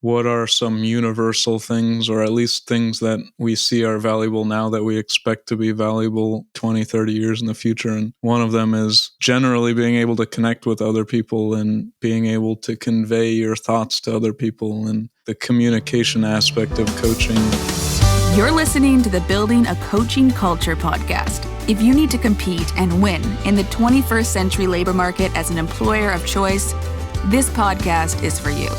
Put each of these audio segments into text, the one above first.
what are some universal things, or at least things that we see are valuable now that we expect to be valuable 20, 30 years in the future. And one of them is generally being able to connect with other people and being able to convey your thoughts to other people, and the communication aspect of coaching. You're listening to the Building a Coaching Culture podcast. If you need to compete and win in the 21st century labor market as an employer of choice, this podcast is for you.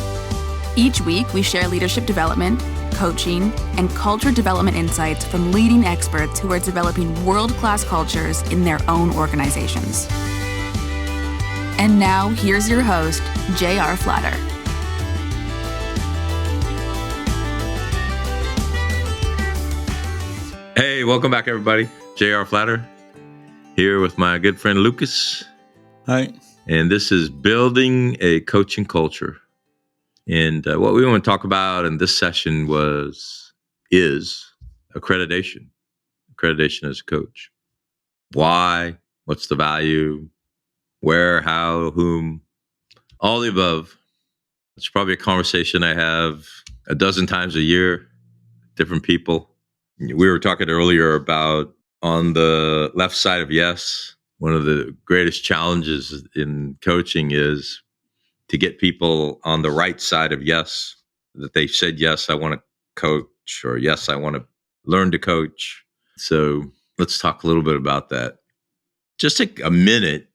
Each week, we share leadership development, coaching, and culture development insights from leading experts who are developing world-class cultures in their own organizations. And now, here's your host, J.R. Flatter. Hey, welcome back, everybody. J.R. Flatter here with my good friend Lucas. Hi. And this is Building a Coaching Culture. And what we want to talk about in this session is accreditation. Accreditation as a coach. Why? What's the value? Where? How? Whom? All the above. It's probably a conversation I have a dozen times a year, different people. We were talking earlier about on the left side of yes, one of the greatest challenges in coaching is to get people on the right side of yes, that they said, yes, I want to coach, or yes, I want to learn to coach. So let's talk a little bit about that. Just take a minute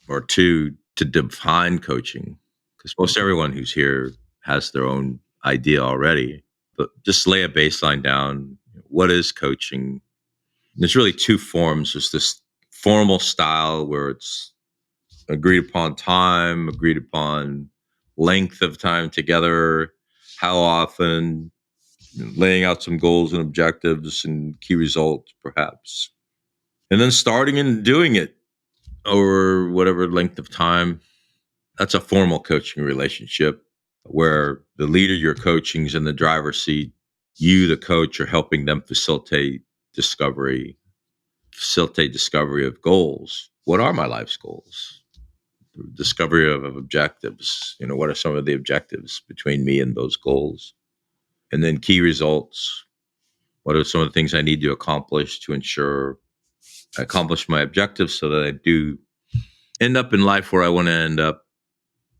or two to define coaching, because most everyone who's here has their own idea already, but just lay a baseline down. What is coaching? There's really two forms. There's this formal style where it's agreed upon time, agreed upon length of time together, how often, laying out some goals and objectives and key results, perhaps. And then starting and doing it over whatever length of time. That's a formal coaching relationship where the leader you're coaching is in the driver's seat. You, the coach, are helping them facilitate discovery of goals. What are my life's goals? Discovery of objectives. What are some of the objectives between me and those goals? And then key results. What are some of the things I need to accomplish to ensure I accomplish my objectives so that I do end up in life where I want to end up?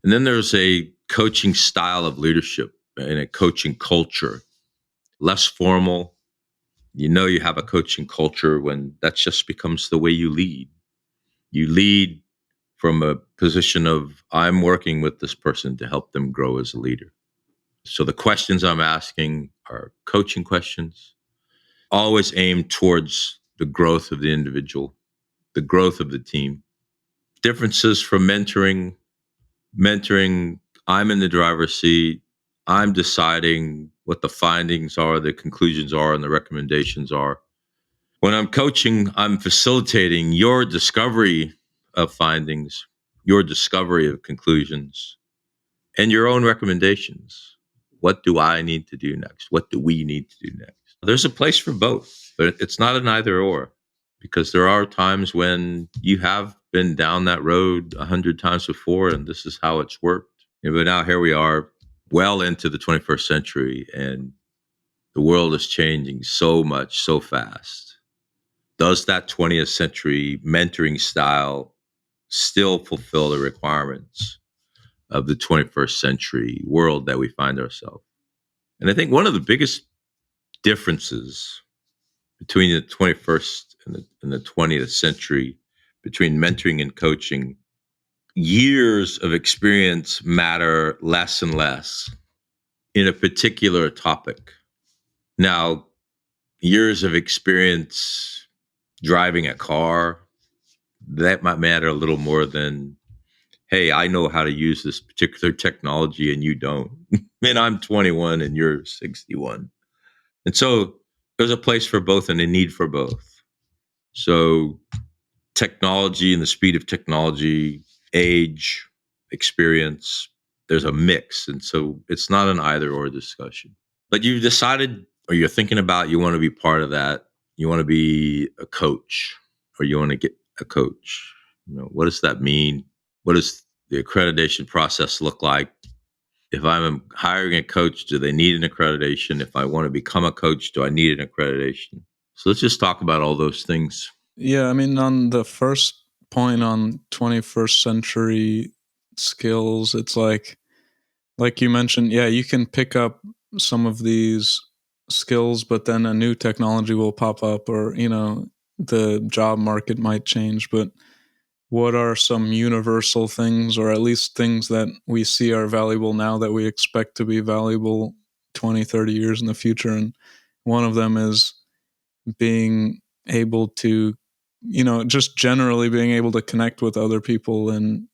And then there's a coaching style of leadership and a coaching culture. Less formal. You have a coaching culture when that just becomes the way you lead. You lead from a position of, I'm working with this person to help them grow as a leader. So the questions I'm asking are coaching questions, always aimed towards the growth of the individual, the growth of the team. Differences from mentoring, I'm in the driver's seat. I'm deciding what the findings are, the conclusions are, and the recommendations are. When I'm coaching, I'm facilitating your discovery of findings, your discovery of conclusions, and your own recommendations. What do I need to do next? What do we need to do next? There's a place for both, but it's not an either or, because there are times when you have been down that road 100 times before, and this is how it's worked. But now here we are, well into the 21st century, and the world is changing so much, so fast. Does that 20th century mentoring style still fulfill the requirements of the 21st century world that we find ourselves? And I think one of the biggest differences between the 21st and the 20th century, between mentoring and coaching, years of experience matter less and less in a particular topic. Now, years of experience driving a car, that might matter a little more than, hey, I know how to use this particular technology and you don't. And I'm 21 and you're 61. And so there's a place for both and a need for both. So technology and the speed of technology, age, experience, there's a mix. And so it's not an either or discussion. But you've decided, or you're thinking about, you want to be part of that. You want to be a coach, or you want to get a coach. What does that mean? What does the accreditation process look like? If I'm hiring a coach, do they need an accreditation? If I want to become a coach, do I need an accreditation? So let's just talk about all those things. Yeah, I mean, on the first point on 21st century skills, it's like you mentioned, yeah, you can pick up some of these skills, but then a new technology will pop up, or, the job market might change. But what are some universal things, or at least things that we see are valuable now that we expect to be valuable 20, 30 years in the future? And one of them is being able to, just generally being able to connect with other people, and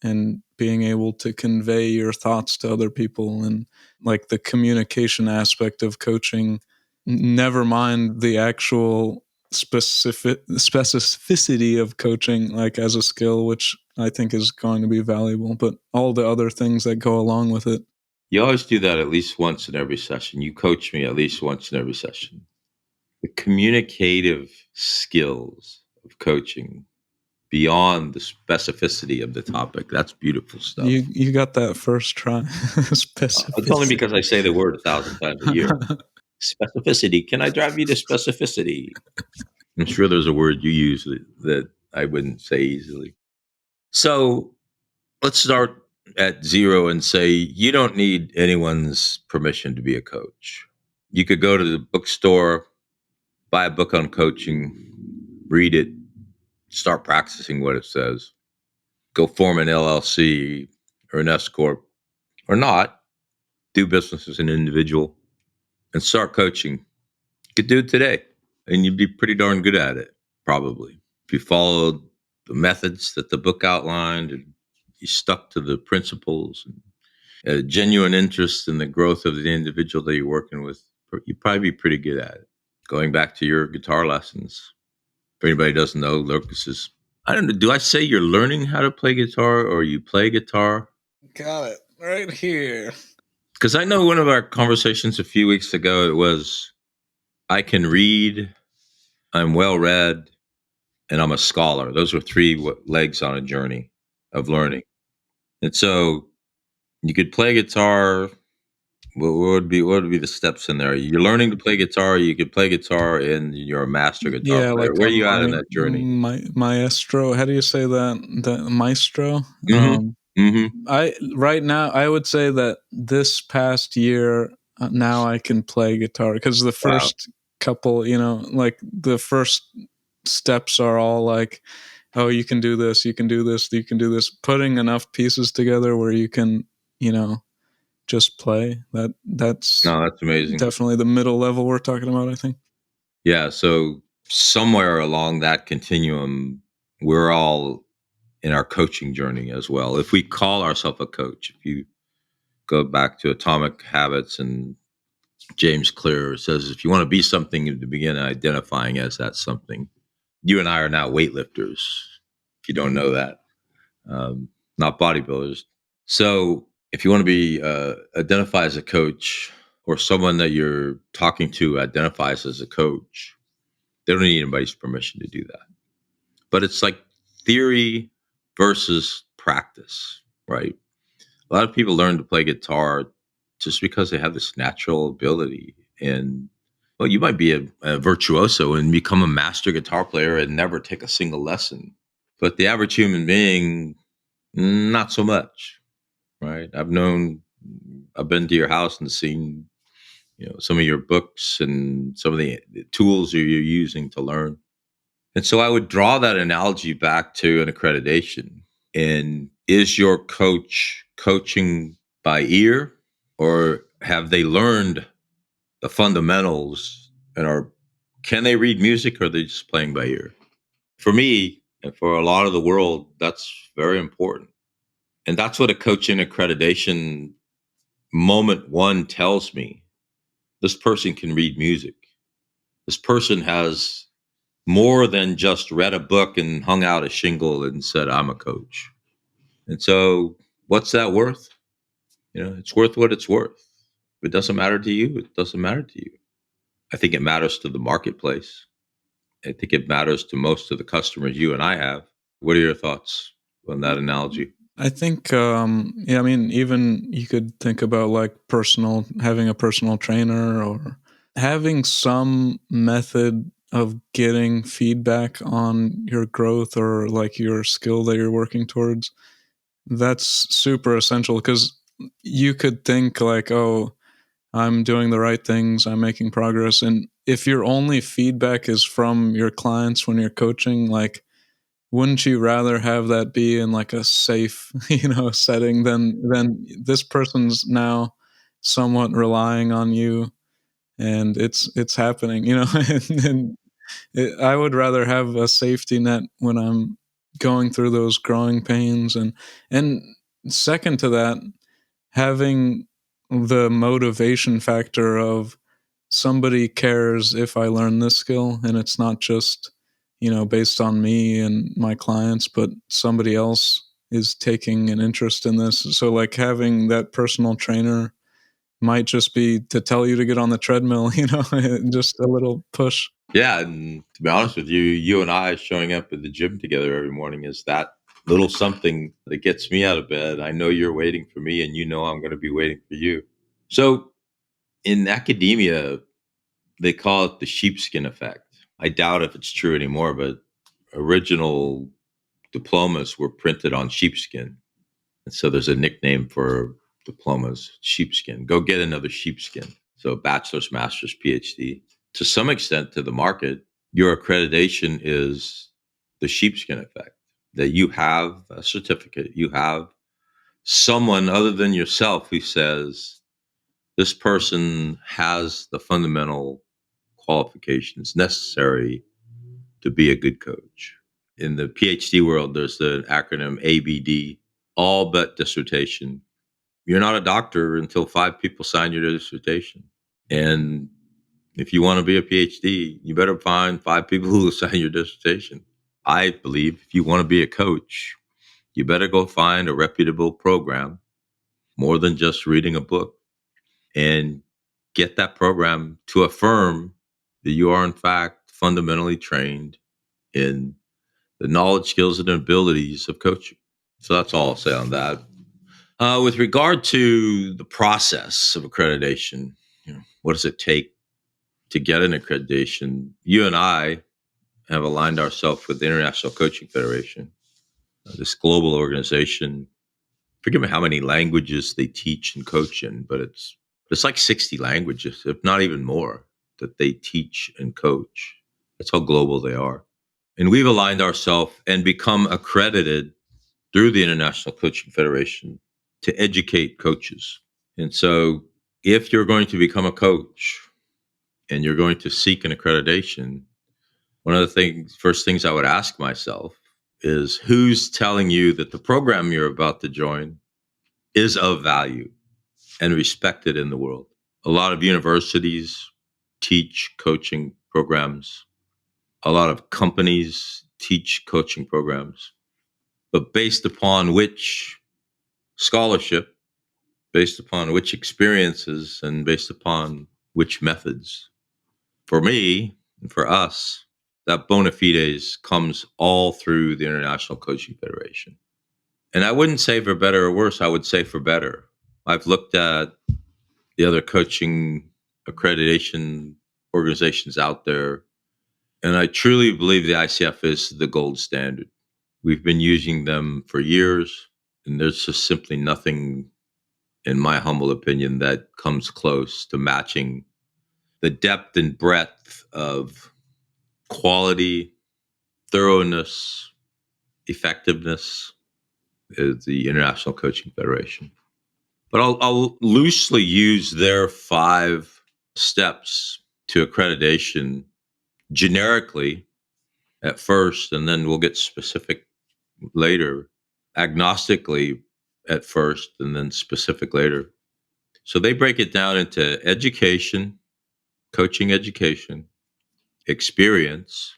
being able to convey your thoughts to other people, and like the communication aspect of coaching, never mind the actual specificity of coaching, like as a skill, which I think is going to be valuable, but all the other things that go along with it. You always do that at least once in every session. You coach me at least once in every session. The communicative skills of coaching beyond the specificity of the topic. That's beautiful stuff. You got that first try. It's only Specificity. because I say the word 1,000 times a year. Specificity. Can I drive you to specificity? I'm sure there's a word you use that I wouldn't say easily. So let's start at zero and say you don't need anyone's permission to be a coach. You could go to the bookstore, buy a book on coaching, read it, start practicing what it says, go form an LLC or an S Corp, or not, do business as an individual and start coaching. You could do it today and you'd be pretty darn good at it, probably. If you followed the methods that the book outlined and you stuck to the principles and a genuine interest in the growth of the individual that you're working with, you'd probably be pretty good at it. Going back to your guitar lessons, if anybody doesn't know, Lucas is, I don't know, do I say you're learning how to play guitar or you play guitar? Got it right here. Because I know one of our conversations a few weeks ago, it was, I can read, I'm well read, and I'm a scholar. Those are three legs on a journey of learning. And so you could play guitar. What would be the steps in there? You're learning to play guitar. You could play guitar, and you're a master guitar Yeah, player. like Where are you at in that journey? maestro. How do you say that? The maestro. Mm-hmm. Mm-hmm. I right now I would say that this past year, now I can play guitar, because the Wow. first couple, like the first steps are all like, oh, you can do this, you can do this, you can do this. Putting enough pieces together where you can, just play. That's No, that's amazing. definitely the middle level we're talking about, I think. Yeah. So somewhere along that continuum, we're all in our coaching journey as well. If we call ourselves a coach, if you go back to Atomic Habits, and James Clear says, if you want to be something, you have to begin identifying as that something. You and I are now weightlifters, if you don't know that, not bodybuilders. So if you want to be identify as a coach, or someone that you're talking to identifies as a coach, they don't need anybody's permission to do that. But it's like theory versus practice, right? A lot of people learn to play guitar just because they have this natural ability. And well, you might be a virtuoso and become a master guitar player and never take a single lesson. But the average human being, not so much, right? I've been to your house and seen, some of your books and some of the tools you're using to learn. And so I would draw that analogy back to an accreditation. And is your coach coaching by ear, or have they learned the fundamentals and can they read music, or are they just playing by ear? For me, and for a lot of the world, that's very important. And that's what a coaching accreditation moment one tells me. This person can read music. This person has more than just read a book and hung out a shingle and said, I'm a coach. And so what's that worth? It's worth what it's worth. If it doesn't matter to you, it doesn't matter to you. I think it matters to the marketplace. I think it matters to most of the customers you and I have. What are your thoughts on that analogy? I think, yeah, I mean, even you could think about like having a personal trainer or having some method of getting feedback on your growth or like your skill that you're working towards. That's super essential because you could think like, oh, I'm doing the right things, I'm making progress. And if your only feedback is from your clients when you're coaching, like, wouldn't you rather have that be in like a safe, setting than this person's now somewhat relying on you and it's happening, and I would rather have a safety net when I'm going through those growing pains and second to that, having the motivation factor of somebody cares if I learn this skill and it's not just, based on me and my clients, but somebody else is taking an interest in this. So like having that personal trainer might just be to tell you to get on the treadmill, just a little push. Yeah, and to be honest with you, you and I showing up at the gym together every morning is that little something that gets me out of bed. I know you're waiting for me, and you know I'm going to be waiting for you. So in academia, they call it the sheepskin effect. I doubt if it's true anymore, but original diplomas were printed on sheepskin. And so there's a nickname for diplomas, sheepskin. Go get another sheepskin. So bachelor's, master's, PhD. To some extent, to the market, your accreditation is the sheepskin effect, that you have a certificate, you have someone other than yourself who says this person has the fundamental qualifications necessary to be a good coach. In the PhD world, there's the acronym ABD, all but dissertation. You're not a doctor until 5 people sign your dissertation. And if you want to be a PhD, you better find 5 people who will sign your dissertation. I believe if you want to be a coach, you better go find a reputable program more than just reading a book and get that program to affirm that you are, in fact, fundamentally trained in the knowledge, skills, and abilities of coaching. So that's all I'll say on that. With regard to the process of accreditation, what does it take to get an accreditation? You and I have aligned ourselves with the International Coaching Federation, this global organization. Forgive me how many languages they teach and coach in, but it's like 60 languages, if not even more, that they teach and coach. That's how global they are. And we've aligned ourselves and become accredited through the International Coaching Federation to educate coaches. And so if you're going to become a coach and you're going to seek an accreditation, one of the first things I would ask myself is who's telling you that the program you're about to join is of value and respected in the world. A lot of universities teach coaching programs. A lot of companies teach coaching programs, but based upon which scholarship, based upon which experiences, and based upon which methods. For me and for us, that bona fides comes all through the International Coaching Federation. And I wouldn't say for better or worse, I would say for better. I've looked at the other coaching accreditation organizations out there, and I truly believe the ICF is the gold standard. We've been using them for years, and there's just simply nothing, in my humble opinion, that comes close to matching the depth and breadth of quality, thoroughness, effectiveness is the International Coaching Federation. But I'll loosely use their 5 steps to accreditation generically at first, and then we'll get specific later, agnostically at first, and then specific later. So they break it down into education, coaching education, experience,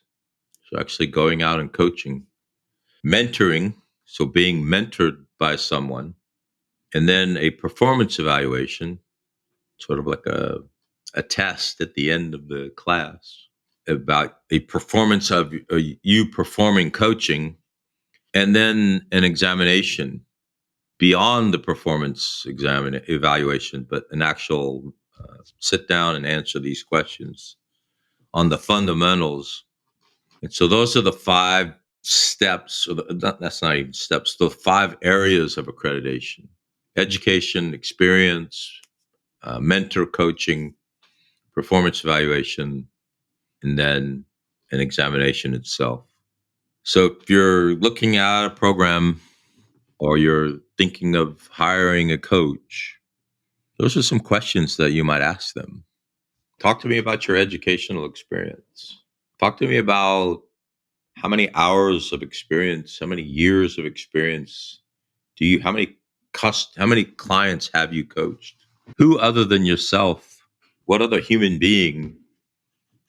so actually going out and coaching, mentoring, so being mentored by someone, and then a performance evaluation, sort of like a test at the end of the class about a performance of you performing coaching, and then an examination beyond the performance evaluation, but an actual sit down and answer these questions on the fundamentals. And so those are the 5 steps, that's not even steps, the 5 areas of accreditation: education, experience, mentor coaching, performance evaluation, and then an examination itself. So if you're looking at a program or you're thinking of hiring a coach, those are some questions that you might ask them. Talk to me about your educational experience. Talk to me about how many hours of experience, how many years of experience how many clients have you coached? Who other than yourself, what other human being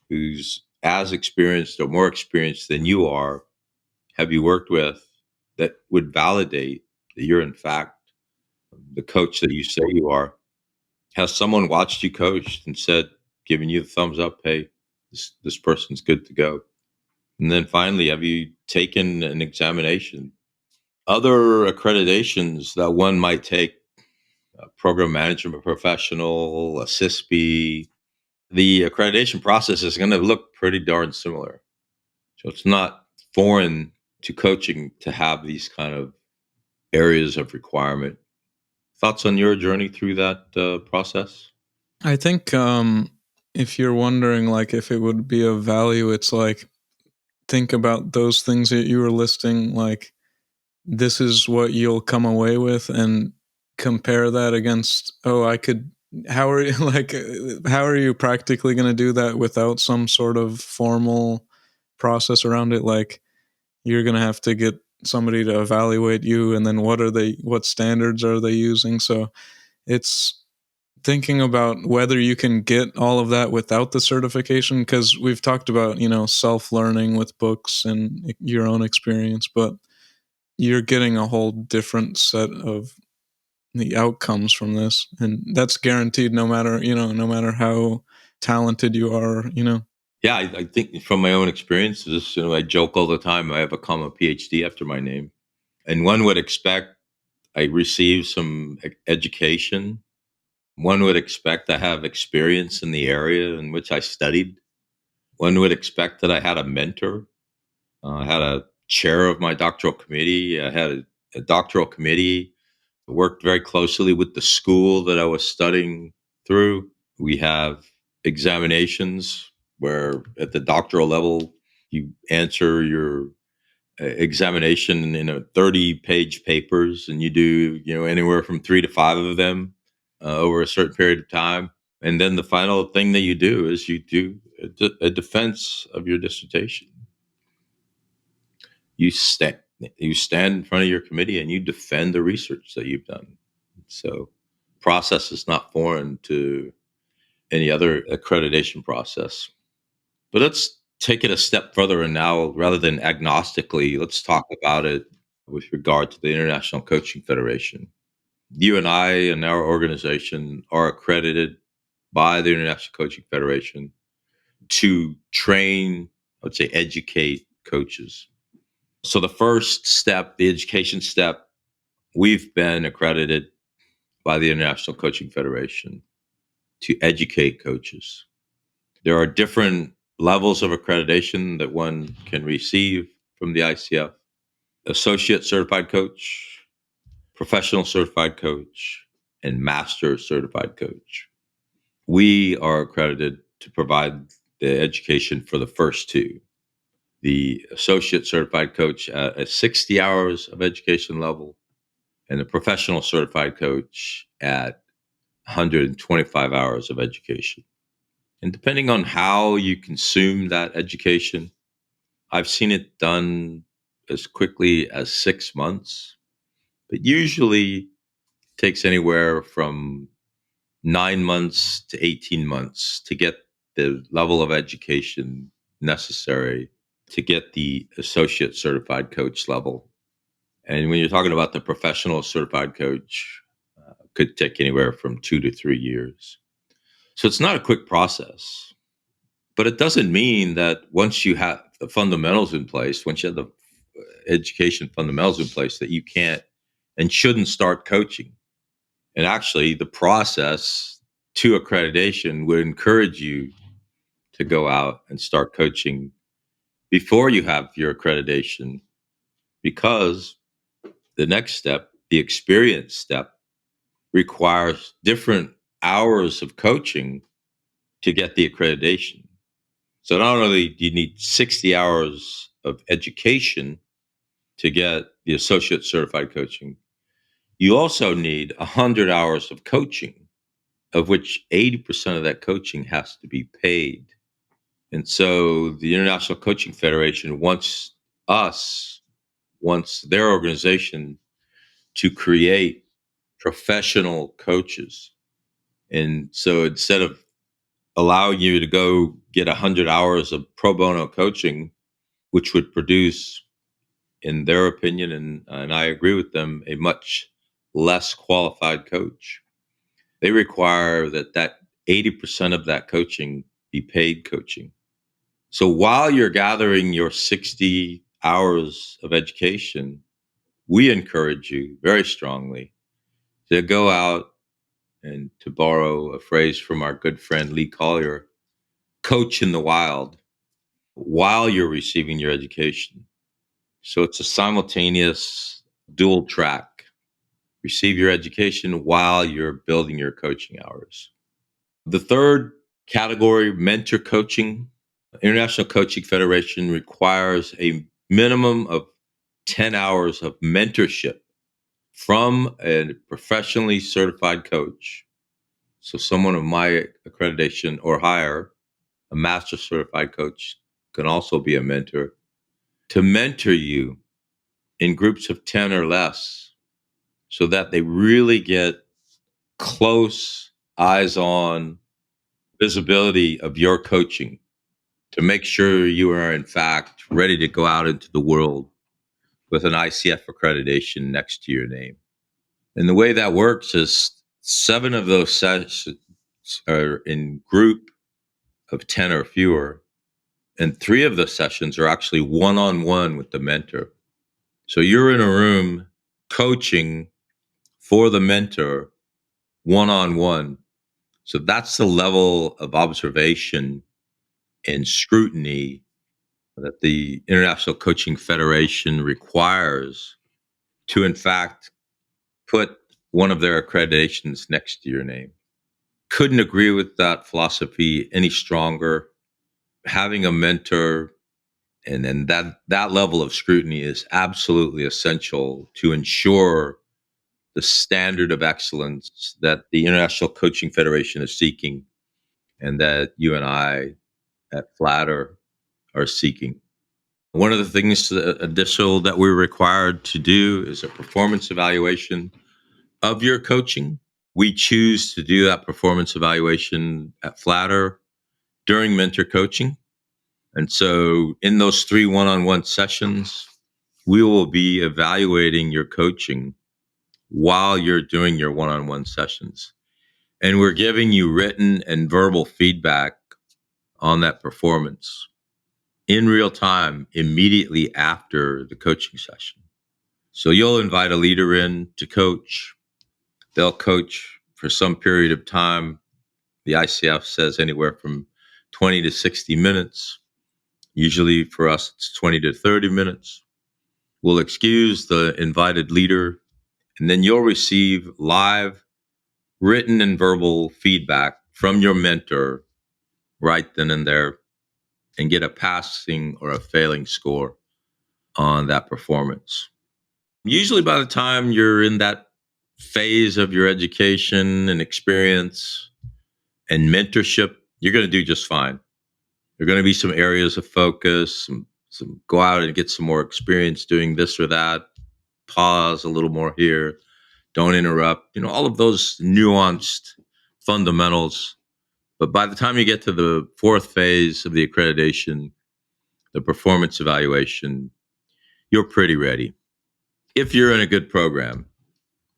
who's as experienced or more experienced than you are have you worked with that would validate that you're in fact the coach that you say you are? Has someone watched you coach and said, giving you the thumbs up, hey, this person's good to go? And then finally, have you taken an examination? Other accreditations that one might take, a program management professional, a CISP, the accreditation process is going to look pretty darn similar. So it's not foreign to coaching to have these kind of areas of requirement. Thoughts on your journey through that process? I think if you're wondering like if it would be of value, it's like think about those things that you were listing, like this is what you'll come away with, and compare that against, oh, I could, how are you like how are you practically going to do that without some sort of formal process around it? Like you're going to have to get somebody to evaluate you, and then what standards are they using? So it's thinking about whether you can get all of that without the certification, because we've talked about, self-learning with books and your own experience, but you're getting a whole different set of the outcomes from this, and that's guaranteed no matter how talented you are. Yeah, I think from my own experiences, I joke all the time. I have a comma PhD after my name, and one would expect I received some education. One would expect I have experience in the area in which I studied. One would expect that I had a mentor. I had a chair of my doctoral committee. I had a doctoral committee. I worked very closely with the school that I was studying through. We have examinations where at the doctoral level, you answer your examination in a 30-page papers, and you do anywhere from 3 to 5 of them over a certain period of time. And then the final thing that you do is you do a defense of your dissertation. You stand in front of your committee and you defend the research that you've done. So process is not foreign to any other accreditation process. But let's take it a step further, and now rather than agnostically, let's talk about it with regard to the International Coaching Federation. You and I and our organization are accredited by the International Coaching Federation to train, I would say, educate coaches. So the first step, the education step, we've been accredited by the International Coaching Federation to educate coaches. There are different levels of accreditation that one can receive from the ICF: associate certified coach, professional certified coach, and master certified coach. We are accredited to provide the education for the first 2. The associate certified coach at a 60 hours of education level, and the professional certified coach at 125 hours of education. And depending on how you consume that education, I've seen it done as quickly as 6 months, but usually takes anywhere from 9 months to 18 months to get the level of education necessary to get the associate certified coach level. And when you're talking about the professional certified coach, could take anywhere from 2 to 3 years. So it's not a quick process, but it doesn't mean that once you have the fundamentals in place, once you have the education fundamentals in place, that you can't and shouldn't start coaching. And actually, the process to accreditation would encourage you to go out and start coaching before you have your accreditation, because the next step, the experience step, requires different hours of coaching to get the accreditation. So not only do you need 60 hours of education to get the associate certified coaching, you also need 100 hours of coaching, of which 80% of that coaching has to be paid. And so the International Coaching Federation wants their organization to create professional coaches. And so instead of allowing you to go get 100 hours of pro bono coaching, which would produce, in their opinion, and I agree with them, a much less qualified coach, they require that 80% of that coaching be paid coaching. So while you're gathering your 60 hours of education, we encourage you very strongly to go out and, to borrow a phrase from our good friend Lee Collier, coach in the wild while you're receiving your education. So it's a simultaneous dual track. Receive your education while you're building your coaching hours. The third category, mentor coaching. International Coaching Federation requires a minimum of 10 hours of mentorship from a professionally certified coach. So someone of my accreditation or higher, a master certified coach, can also be a mentor, to mentor you in groups of 10 or less, so that they really get close, eyes on visibility of your coaching, to make sure you are in fact ready to go out into the world with an ICF accreditation next to your name. And the way that works is 7 of those sessions are in group of 10 or fewer, and 3 of the sessions are actually one-on-one with the mentor. So you're in a room coaching for the mentor one-on-one. So that's the level of observation and scrutiny that the International Coaching Federation requires to, in fact, put one of their accreditations next to your name. Couldn't agree with that philosophy any stronger. Having a mentor and then that level of scrutiny is absolutely essential to ensure the standard of excellence that the International Coaching Federation is seeking, and that you and I at Flatter are seeking. One of the things additional that we're required to do is a performance evaluation of your coaching. We choose to do that performance evaluation at Flatter during mentor coaching. And so in those 3 one-on-one sessions, we will be evaluating your coaching while you're doing your one-on-one sessions. And we're giving you written and verbal feedback on that performance in real time, immediately after the coaching session. So you'll invite a leader in to coach. They'll coach for some period of time. The ICF says anywhere from 20 to 60 minutes. Usually for us, it's 20 to 30 minutes. We'll excuse the invited leader, and then you'll receive live written and verbal feedback from your mentor right then and there, and get a passing or a failing score on that performance. Usually by the time you're in that phase of your education and experience and mentorship, you're going to do just fine. There are going to be some areas of focus, some go out and get some more experience doing this or that, pause a little more here, don't interrupt, all of those nuanced fundamentals. But by the time you get to the 4th phase of the accreditation, the performance evaluation, you're pretty ready if you're in a good program.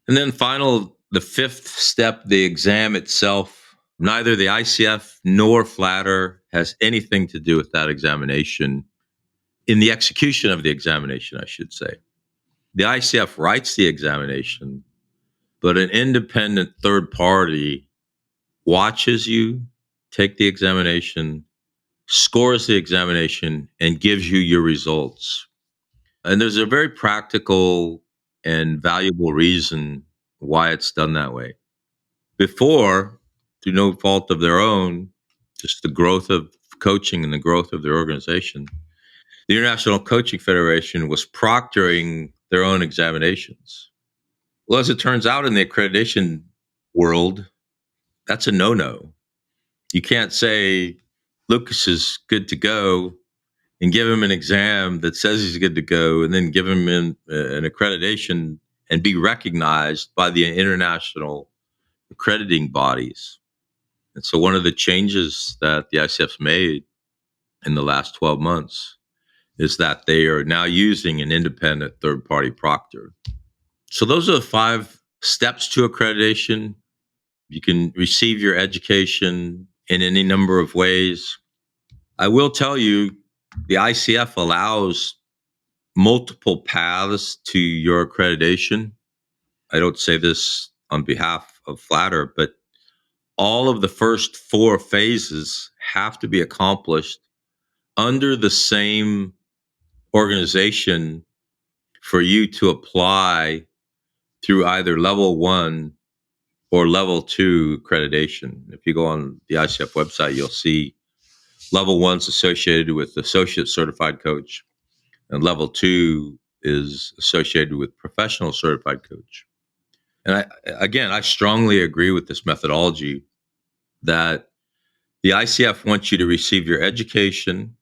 And then the 5th step, the exam itself. Neither the ICF nor Flatter has anything to do with that examination, in the execution of the examination, I should say. The ICF writes the examination, but an independent third party watches you take the examination, scores the examination, and gives you your results. And there's a very practical and valuable reason why it's done that way. Before, through no fault of their own, just the growth of coaching and the growth of their organization, the International Coaching Federation was proctoring their own examinations. Well, as it turns out in the accreditation world, that's a no-no. You can't say Lucas is good to go and give him an exam that says he's good to go and then give him an accreditation and be recognized by the international accrediting bodies. And so one of the changes that the ICF's made in the last 12 months is that they are now using an independent third-party proctor. So those are the 5 steps to accreditation. You can receive your education in any number of ways. I will tell you, the ICF allows multiple paths to your accreditation. I don't say this on behalf of Flatter, but all of the first 4 phases have to be accomplished under the same organization for you to apply through either level 1 or level 2 accreditation. If you go on the ICF website, you'll see level 1's associated with associate certified coach, and level 2 is associated with professional certified coach. And I strongly agree with this methodology that the ICF wants you to receive your education,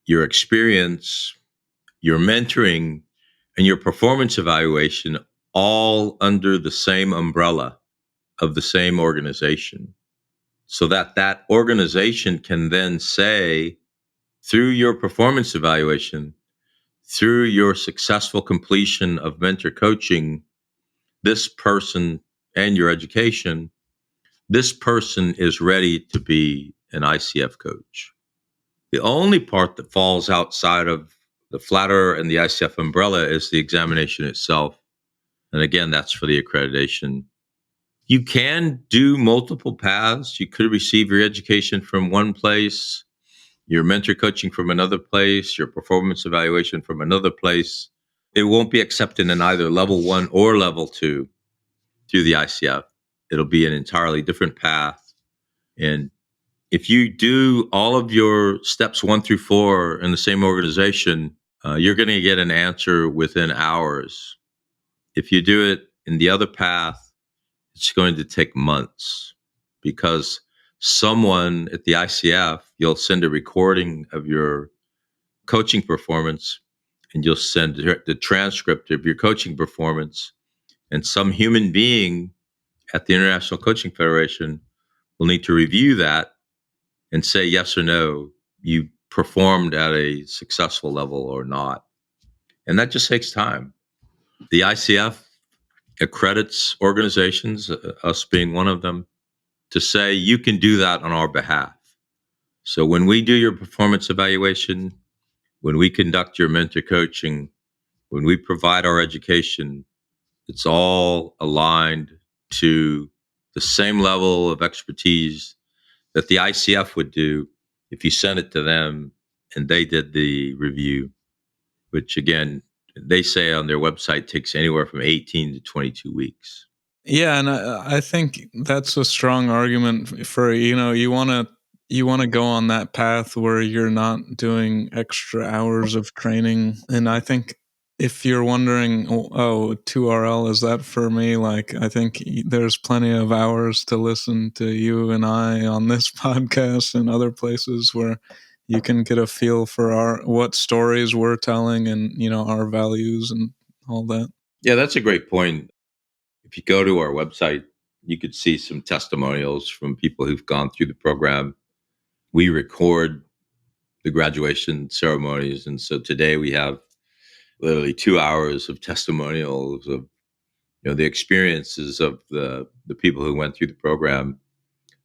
your experience, your mentoring, and your performance evaluation all under the same umbrella of the same organization, so that that organization can then say, through your performance evaluation, through your successful completion of mentor coaching, this person and your education, this person is ready to be an ICF coach. The only part that falls outside of the Flatter and the ICF umbrella is the examination itself. And again, that's for the accreditation. You can do multiple paths. You could receive your education from one place, your mentor coaching from another place, your performance evaluation from another place. It won't be accepted in either level 1 or level 2 through the ICF. It'll be an entirely different path. And if you do all of your steps 1 through 4 in the same organization, you're going to get an answer within hours. If you do it in the other path, it's going to take months, because someone at the ICF, you'll send a recording of your coaching performance, and you'll send the transcript of your coaching performance, and some human being at the International Coaching Federation will need to review that and say yes or no, you performed at a successful level or not. And that just takes time. The ICF accredits organizations, us being one of them, to say you can do that on our behalf. So when we do your performance evaluation, when we conduct your mentor coaching, when we provide our education, it's all aligned to the same level of expertise that the ICF would do if you sent it to them and they did the review, which again, they say on their website takes anywhere from 18 to 22 weeks. Yeah, and I think that's a strong argument for, you want to go on that path where you're not doing extra hours of training. And I think if you're wondering, 2RL, is that for me? Like, I think there's plenty of hours to listen to you and I on this podcast and other places where you can get a feel for what stories we're telling and, our values and all that. Yeah, that's a great point. If you go to our website, you could see some testimonials from people who've gone through the program. We record the graduation ceremonies. And so today we have literally 2 hours of testimonials of the experiences of the people who went through the program.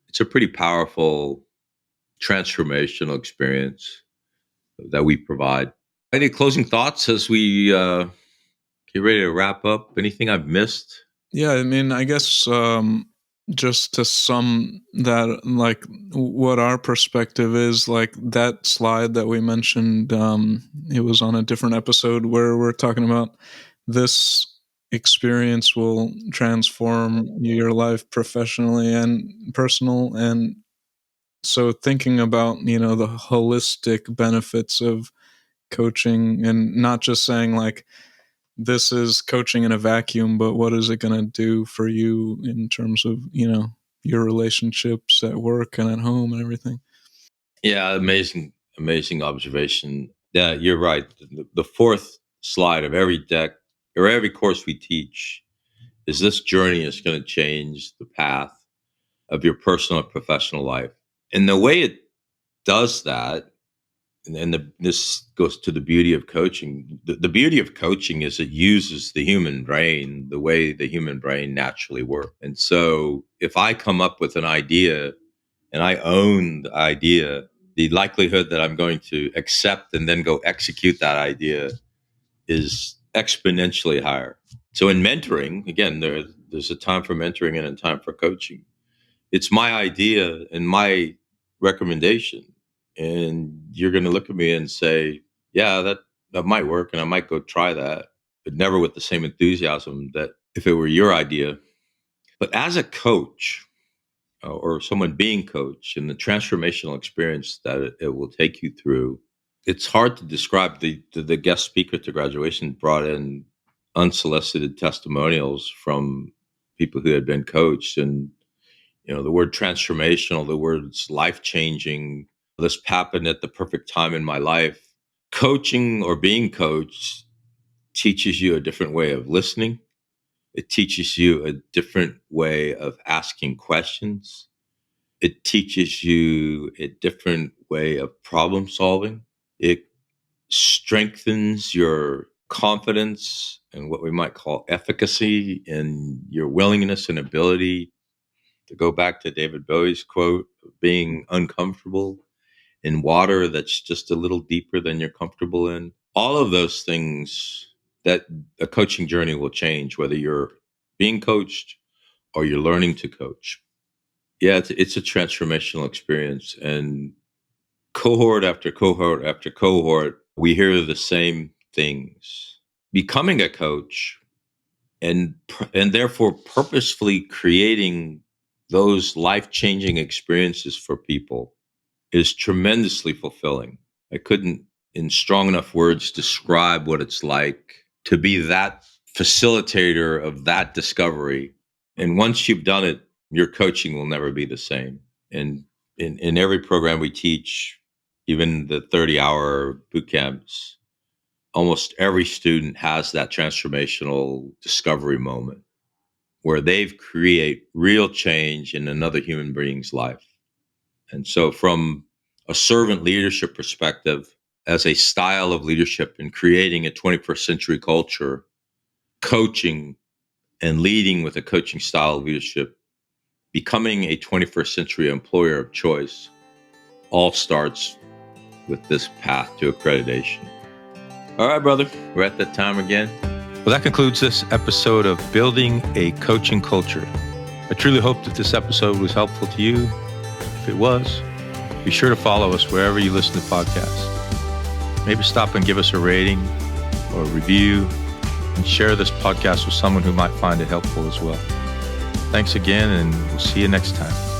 It's a pretty powerful transformational experience that we provide. Any closing thoughts as we You ready to wrap up? Anything I've missed? Yeah, I mean, I guess just to sum that, like, what our perspective is, like that slide that we mentioned, it was on a different episode where we're talking about this experience will transform your life professionally and personal. And so thinking about, the holistic benefits of coaching and not just saying like, this is coaching in a vacuum, but what is it going to do for you in terms of, your relationships at work and at home and everything? Yeah, amazing observation. Yeah, you're right. The fourth slide of every deck or every course we teach is this journey is going to change the path of your personal and professional life. And the way it does that, this goes to the beauty of coaching. The beauty of coaching is it uses the human brain the way the human brain naturally works. And so if I come up with an idea and I own the idea, the likelihood that I'm going to accept and then go execute that idea is exponentially higher. So in mentoring, again, there's a time for mentoring and a time for coaching. It's my idea and my recommendation. And you're going to look at me and say, yeah, that might work. And I might go try that, but never with the same enthusiasm that if it were your idea. But as a coach or someone being coached and the transformational experience that it will take you through, it's hard to describe. The guest speaker to graduation brought in unsolicited testimonials from people who had been coached, and the word transformational, the words life-changing, this happened at the perfect time in my life. Coaching or being coached teaches you a different way of listening. It teaches you a different way of asking questions. It teaches you a different way of problem solving. It strengthens your confidence and what we might call efficacy and your willingness and ability to go back to David Bowie's quote, being uncomfortable in water that's just a little deeper than you're comfortable in. All of those things that a coaching journey will change, whether you're being coached or you're learning to coach. Yeah, it's a transformational experience. And cohort after cohort after cohort, we hear the same things. Becoming a coach and therefore purposefully creating those life-changing experiences for people is tremendously fulfilling. I couldn't, in strong enough words, describe what it's like to be that facilitator of that discovery. And once you've done it, your coaching will never be the same. And in every program we teach, even the 30-hour boot camps, almost every student has that transformational discovery moment where they've create real change in another human being's life. And so from a servant leadership perspective, as a style of leadership in creating a 21st century culture, coaching and leading with a coaching style of leadership, becoming a 21st century employer of choice, all starts with this path to accreditation. All right, brother, we're at that time again. Well, that concludes this episode of Building a Coaching Culture. I truly hope that this episode was helpful to you. If it was, be sure to follow us wherever you listen to podcasts. Maybe stop and give us a rating or a review and share this podcast with someone who might find it helpful as well. Thanks again, and we'll see you next time.